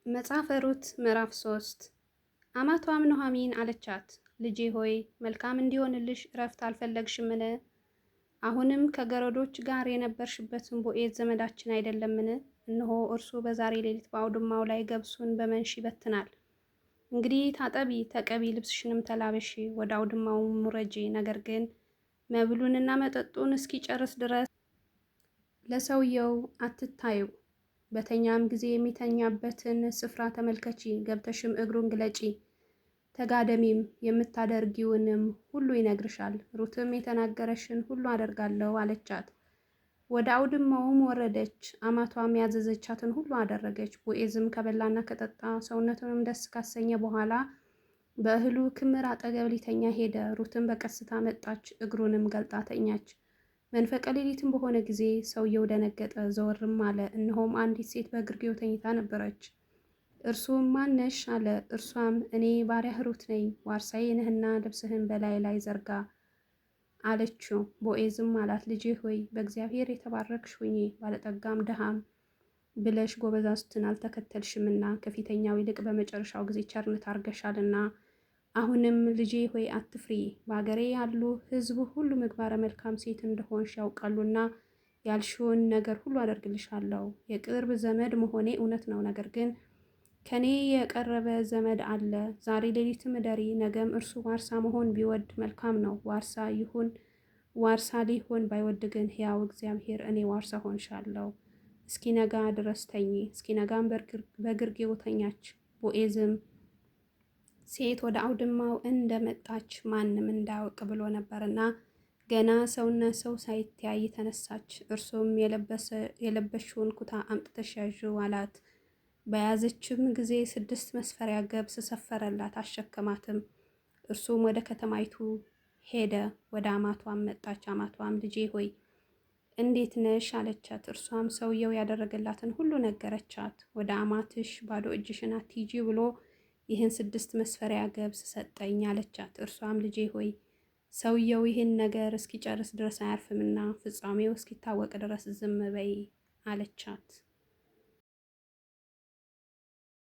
መጽሐፈ ሩት ምዕራፍ 3 አማቷም ኑኃሚን አለቻት፣ ልጄ ሆይ መልካም እንዲሆንልሽ እረፍት አልፈለግሽምን? አሁንም ከገረዶች ጋር የነበርሽበትን ቦዔዝ ዘመዳችን አይደለምን? እነሆ እርሱ በዛሬ ሌሊት በአውድማው ላይ ገብሱን በመንሽ ይበትናል። እንግዲህ ታጠቢ፣ ተቀቢ፣ ልብስሽንም ተላበሺ፣ ወደ አውድማውም ውረጂ። ነገር ግን መብሉንና መጠጡን እስኪጨርስ ድረስ ለሰውየው አትታዩ። በተኛም ጊዜ የሚተኛበትን ስፍራ ተመልከቺ፣ ገብተሽም እግሩን ግለጪ፣ ተጋደሚም፣ የምታደርጊውንም ሁሉ ይነግርሻል። ሩትም የተናገረሽን ሁሉ አደርጋለሁ አለቻት። ወደ አውድማውም ወረደች፣ አማቷም ያዘዘቻትን ሁሉ አደረገች። ቦዔዝም ከበላና ከጠጣ ሰውነቱንም ደስ ካሰኘ በኋላ በእህሉ ክምር አጠገብ ሊተኛ ሄደ። ሩትም በቀስታ መጣች፣ እግሩንም ገልጣ ተኛች። መንፈቀ ሌሊትም በሆነ ጊዜ ሰውየው ደነገጠ፣ ዘወርም አለ። እነሆም አንዲት ሴት በግርጌው ተኝታ ነበረች። እርሱም ማነሽ አለ። እርሷም እኔ ባሪያህ ሩት ነኝ፣ ዋርሳዬ ነህና ልብስህን በላይ ላይ ዘርጋ አለችው። ቦዔዝም አላት፣ ልጄ ሆይ በእግዚአብሔር የተባረክሽ ሁኚ፣ ባለጠጋም ድሃም ብለሽ ጎበዛዝትን አልተከተልሽምና ከፊተኛው ይልቅ በመጨረሻው ጊዜ ቸርነት አድርገሻልና። አሁንም ልጄ ሆይ አትፍሪ፣ በአገሬ ያሉ ሕዝብ ሁሉ ምግባረ መልካም ሴት እንደሆንሽ ያውቃሉና ያልሽውን ነገር ሁሉ አደርግልሻለሁ። የቅርብ ዘመድ መሆኔ እውነት ነው፣ ነገር ግን ከኔ የቀረበ ዘመድ አለ። ዛሬ ሌሊትም እደሪ፣ ነገም እርሱ ዋርሳ መሆን ቢወድ መልካም ነው፣ ዋርሳ ሊሆን ባይወድ ግን ሕያው እግዚአብሔር እኔ ዋርሳ ሆንሻለሁ። እስኪነጋ ድረስ ተኚ። እስኪነጋም በግርጌው ተኛች። ቦዔዝም ሴት ወደ አውድማው እንደመጣች ማንም እንዳያውቅ ብሎ ነበርና ገና ሰውና ሰው ሳይተያይ ተነሳች። እርሱም የለበሽውን ኩታ አምጥተሽ ያዥው አላት። በያዘችም ጊዜ 6 መስፈሪያ ገብስ ሰፈረላት፣ አሸከማትም። እርሱም ወደ ከተማይቱ ሄደ። ወደ አማቷም መጣች። አማቷም ልጄ ሆይ እንዴት ነሽ አለቻት። እርሷም ሰውየው ያደረገላትን ሁሉ ነገረቻት። ወደ አማትሽ ባዶ እጅሽን አትሂጂ ብሎ ይህን 6 መስፈሪያ ገብስ ሰጠኝ አለቻት። እርሷም ልጄ ሆይ ሰውየው ይህን ነገር እስኪጨርስ ድረስ አያርፍምና ፍጻሜው እስኪታወቅ ድረስ ዝም በይ አለቻት።